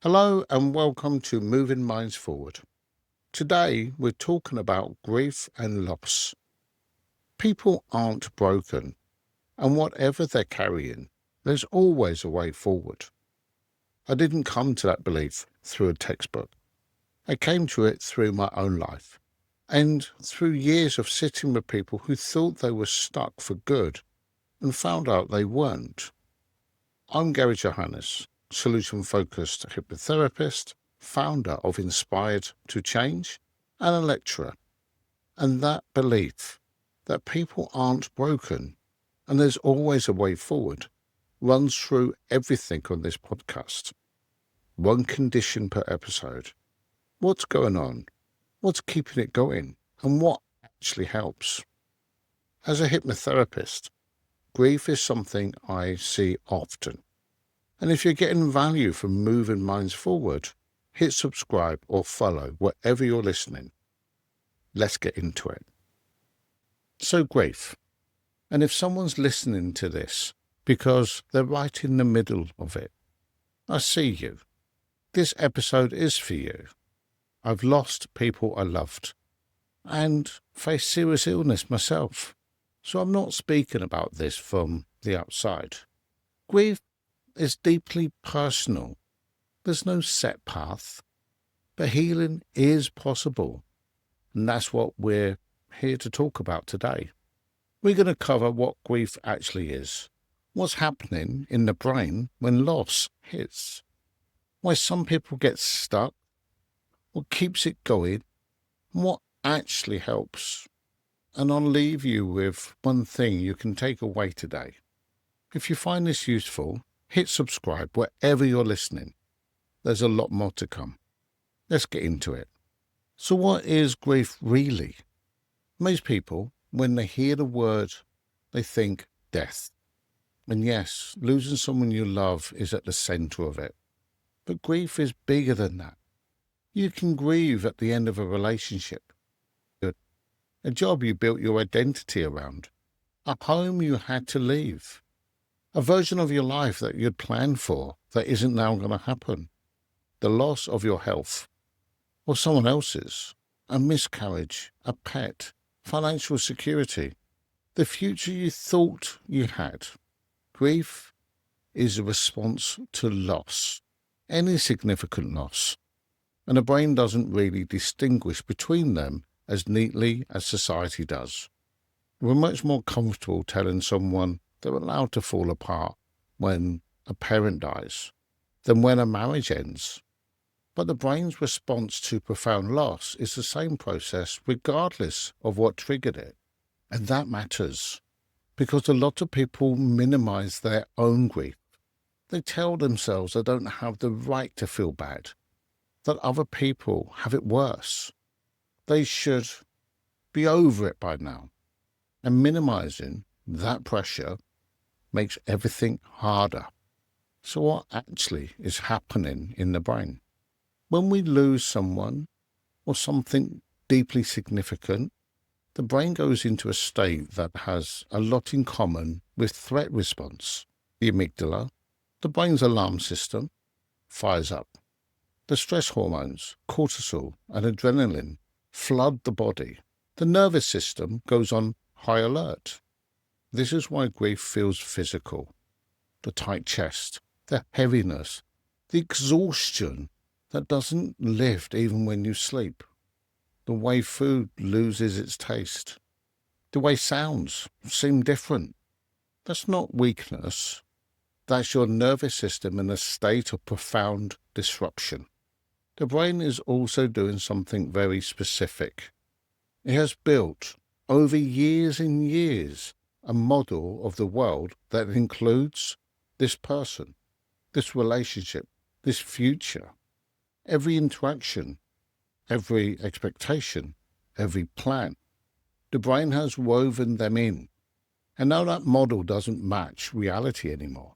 Hello and welcome to Moving Minds Forward. Today we're talking about grief and loss. People aren't broken, and whatever they're carrying, there's always a way forward. I didn't come to that belief through a textbook. I came to it through my own life and through years of sitting with people who thought they were stuck for good and found out they weren't. I'm Gary Johannes, solution-focused hypnotherapist, founder of Inspired to Change, and a lecturer. And that belief that people aren't broken and there's always a way forward runs through everything on this podcast. One condition per episode. What's going on? What's keeping it going? And what actually helps? As a hypnotherapist, grief is something I see often. And if you're getting value from moving minds forward, hit subscribe or follow wherever you're listening. Let's get into it. So grief. And if someone's listening to this because they're right in the middle of it, I see you. This episode is for you. I've lost people I loved and faced serious illness myself. So I'm not speaking about this from the outside. Grief is deeply personal. There's no set path, but healing is possible. And that's what we're here to talk about today. We're going to cover what grief actually is, what's happening in the brain when loss hits, why some people get stuck, what keeps it going, and what actually helps. And I'll leave you with one thing you can take away today. If you find this useful, hit subscribe wherever you're listening. There's a lot more to come. Let's get into it. So what is grief really? Most people, when they hear the word, they think death. And yes, losing someone you love is at the center of it. But grief is bigger than that. You can grieve at the end of a relationship, a job you built your identity around, a home you had to leave, a version of your life that you'd planned for that isn't now going to happen, the loss of your health or someone else's, a miscarriage, a pet, financial security, the future you thought you had. Grief is a response to loss, any significant loss, and the brain doesn't really distinguish between them as neatly as society does. We're much more comfortable telling someone they're allowed to fall apart when a parent dies than when a marriage ends. But the brain's response to profound loss is the same process regardless of what triggered it. And that matters because a lot of people minimize their own grief. They tell themselves they don't have the right to feel bad, that other people have it worse. They should be over it by now. And minimizing that pressure makes everything harder. So what actually is happening in the brain? When we lose someone or something deeply significant, the brain goes into a state that has a lot in common with threat response. The amygdala, the brain's alarm system, fires up. The stress hormones, cortisol and adrenaline, flood the body. The nervous system goes on high alert. This is why grief feels physical. The tight chest, the heaviness, the exhaustion that doesn't lift even when you sleep. The way food loses its taste. The way sounds seem different. That's not weakness. That's your nervous system in a state of profound disruption. The brain is also doing something very specific. It has built, over years and years, a model of the world that includes this person, this relationship, this future. Every interaction, every expectation, every plan. The brain has woven them in. And now that model doesn't match reality anymore.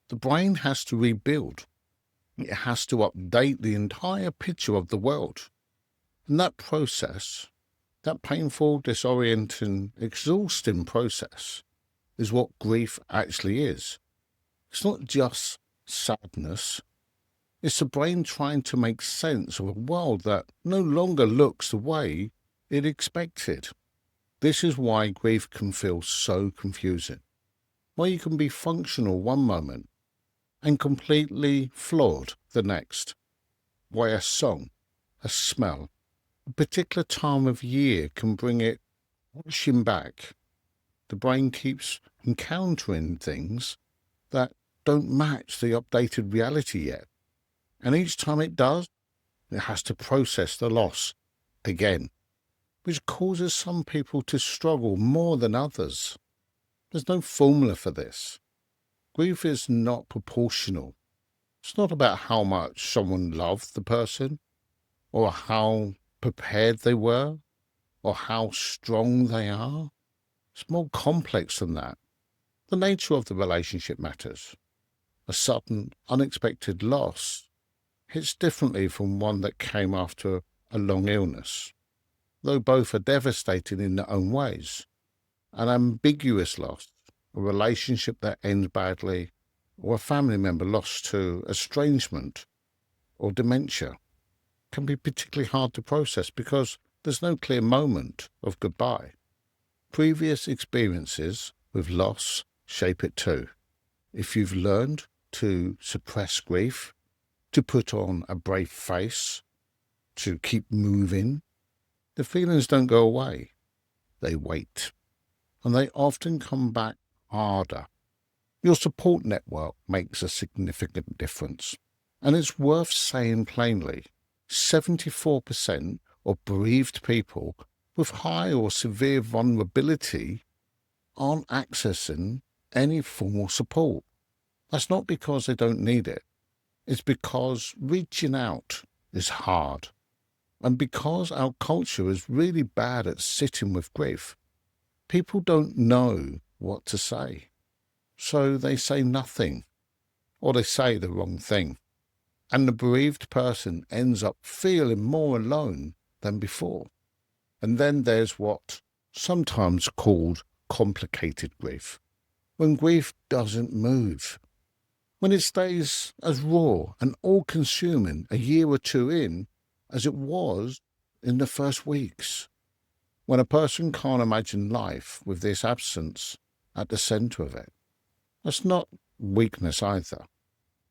The brain has to rebuild. It has to update the entire picture of the world. And that process, that painful, disorienting, exhausting process, is what grief actually is. It's not just sadness. It's the brain trying to make sense of a world that no longer looks the way it expected. This is why grief can feel so confusing. Why you can be functional one moment and completely flawed the next. Why a song, a smell, a particular time of year can bring it rushing back. The brain keeps encountering things that don't match the updated reality yet. And each time it does, it has to process the loss again, which causes some people to struggle more than others. There's no formula for this. Grief is not proportional. It's not about how much someone loved the person, or how prepared they were, or how strong they are. It's more complex than that. The nature of the relationship matters. A sudden, unexpected loss hits differently from one that came after a long illness, though both are devastating in their own ways. An ambiguous loss, a relationship that ends badly, or a family member lost to estrangement or dementia, can be particularly hard to process because there's no clear moment of goodbye. Previous experiences with loss shape it too. If you've learned to suppress grief, to put on a brave face, to keep moving, the feelings don't go away. They wait. And they often come back harder. Your support network makes a significant difference. And it's worth saying plainly, 74% of bereaved people with high or severe vulnerability aren't accessing any formal support. That's not because they don't need it. It's because reaching out is hard. And because our culture is really bad at sitting with grief, people don't know what to say. So they say nothing, or they say the wrong thing. And the bereaved person ends up feeling more alone than before. And then there's what sometimes called complicated grief, when grief doesn't move, when it stays as raw and all-consuming a year or two in as it was in the first weeks, when a person can't imagine life with this absence at the centre of it. That's not weakness either.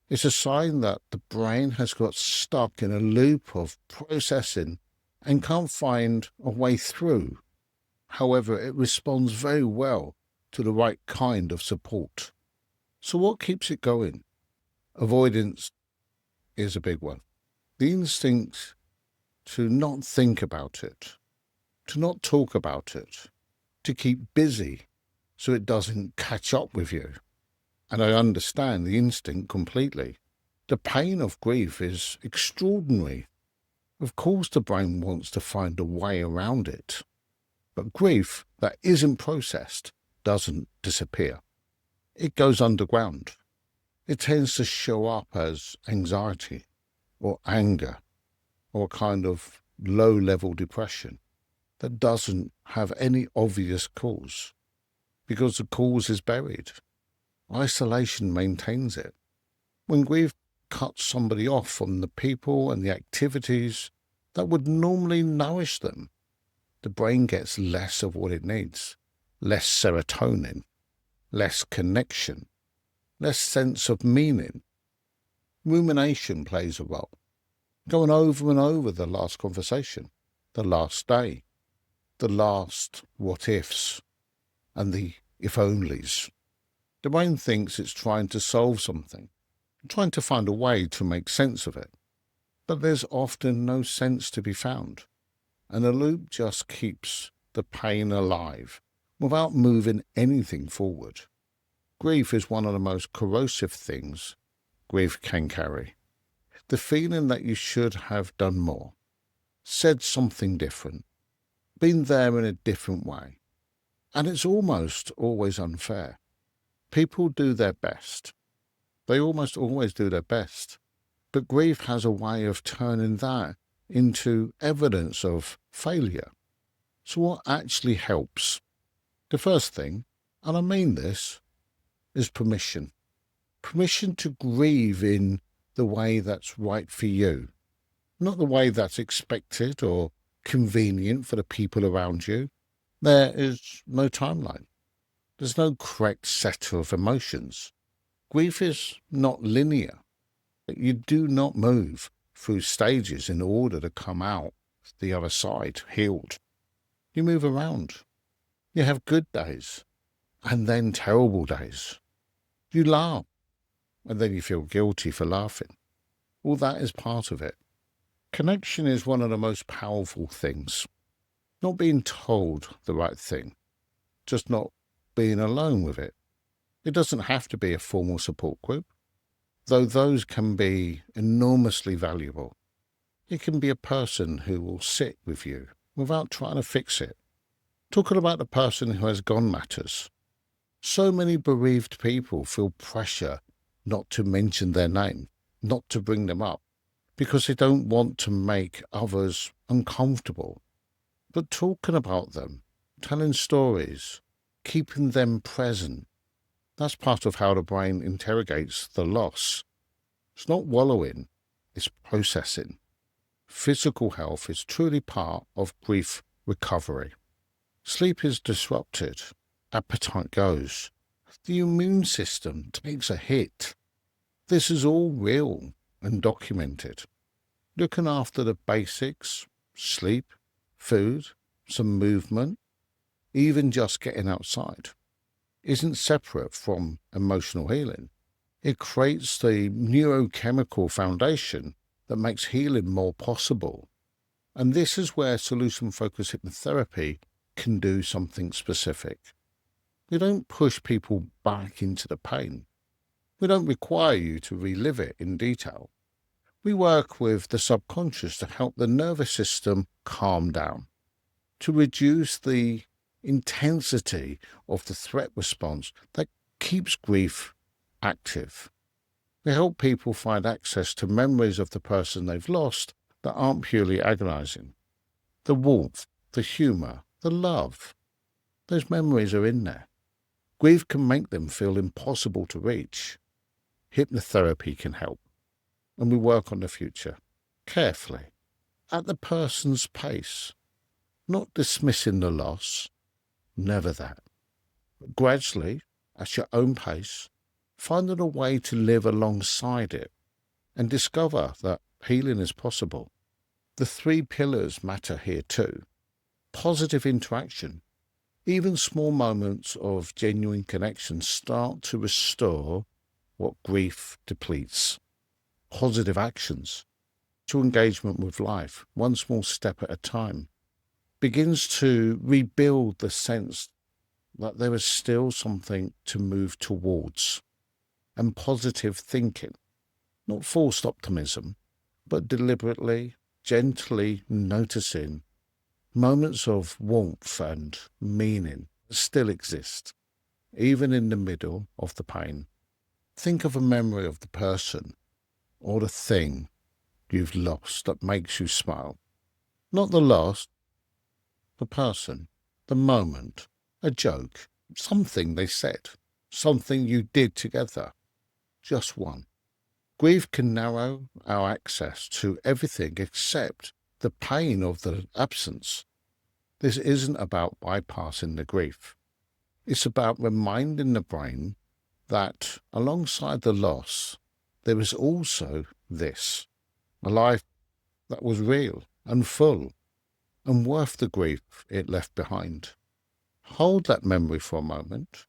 It's a sign that the brain has got stuck in a loop of processing and can't find a way through. However, it responds very well to the right kind of support. So what keeps it going? Avoidance is a big one. The instinct to not think about it, to not talk about it, to keep busy so it doesn't catch up with you. And I understand the instinct completely. The pain of grief is extraordinary. Of course the brain wants to find a way around it. But grief that isn't processed doesn't disappear. It goes underground. It tends to show up as anxiety or anger or a kind of low-level depression that doesn't have any obvious cause, because the cause is buried. Isolation maintains it. When grief cuts somebody off from the people and the activities that would normally nourish them, the brain gets less of what it needs, less serotonin, less connection, less sense of meaning. Rumination plays a role. Going over and over the last conversation, the last day, the last what-ifs, and the if-onlys. The brain thinks it's trying to solve something, trying to find a way to make sense of it. But there's often no sense to be found, and the loop just keeps the pain alive without moving anything forward. Grief is one of the most corrosive things grief can carry. The feeling that you should have done more, said something different, been there in a different way. And it's almost always unfair. People do their best. They almost always do their best. But grief has a way of turning that into evidence of failure. So what actually helps? The first thing, and I mean this, is permission. Permission to grieve in the way that's right for you, not the way that's expected or convenient for the people around you. There is no timeline. There's no correct set of emotions. Grief is not linear. You do not move through stages in order to come out the other side healed. You move around. You have good days and then terrible days. You laugh and then you feel guilty for laughing. All that is part of it. Connection is one of the most powerful things. Not being told the right thing, just not being alone with it. It doesn't have to be a formal support group, though those can be enormously valuable. It can be a person who will sit with you without trying to fix it. Talking about the person who has gone matters. So many bereaved people feel pressure not to mention their name, not to bring them up, because they don't want to make others uncomfortable. But talking about them, telling stories, keeping them present, that's part of how the brain interrogates the loss. It's not wallowing, it's processing. Physical health is truly part of grief recovery. Sleep is disrupted, appetite goes, the immune system takes a hit. This is all real and documented. Looking after the basics, sleep, food, some movement, even just getting outside, isn't separate from emotional healing. It creates the neurochemical foundation that makes healing more possible. And this is where solution-focused hypnotherapy can do something specific. We don't push people back into the pain. We don't require you to relive it in detail. We work with the subconscious to help the nervous system calm down, to reduce the intensity of the threat response that keeps grief active. We help people find access to memories of the person they've lost that aren't purely agonizing. The warmth, the humor, the love, those memories are in there. Grief can make them feel impossible to reach. Hypnotherapy can help. And we work on the future, carefully, at the person's pace, not dismissing the loss, never that. But gradually, at your own pace, finding a way to live alongside it and discover that healing is possible. The 3 pillars matter here too. Positive interaction. Even small moments of genuine connection start to restore what grief depletes. Positive actions. To engagement with life, one small step at a time, begins to rebuild the sense that there is still something to move towards. And positive thinking, not forced optimism, but deliberately, gently noticing moments of warmth and meaning still exist, even in the middle of the pain. Think of a memory of the person or the thing you've lost that makes you smile. Not the loss, the person, the moment, a joke, something they said, something you did together, just one. Grief can narrow our access to everything except the pain of the absence. This isn't about bypassing the grief. It's about reminding the brain that alongside the loss, there is also this, a life that was real and full and worth the grief it left behind. Hold that memory for a moment.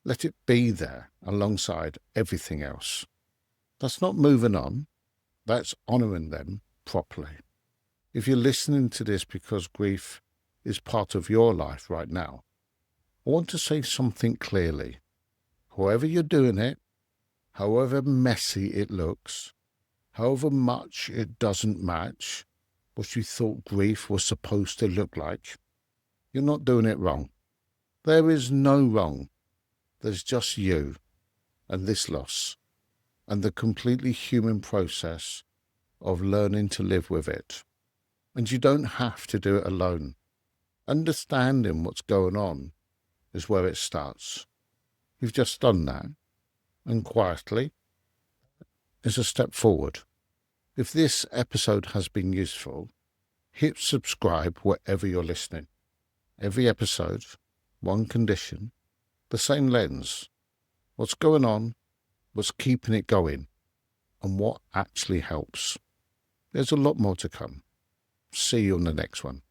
Let it be there alongside everything else. That's not moving on. That's honouring them properly. If you're listening to this because grief is part of your life right now, I want to say something clearly. However you're doing it, however messy it looks, however much it doesn't match what you thought grief was supposed to look like, you're not doing it wrong. There is no wrong. There's just you and this loss and the completely human process of learning to live with it. And you don't have to do it alone. Understanding what's going on is where it starts. You've just done that, and quietly, is a step forward. If this episode has been useful, hit subscribe wherever you're listening. Every episode, one condition, the same lens. What's going on, what's keeping it going, and what actually helps. There's a lot more to come. See you on the next one.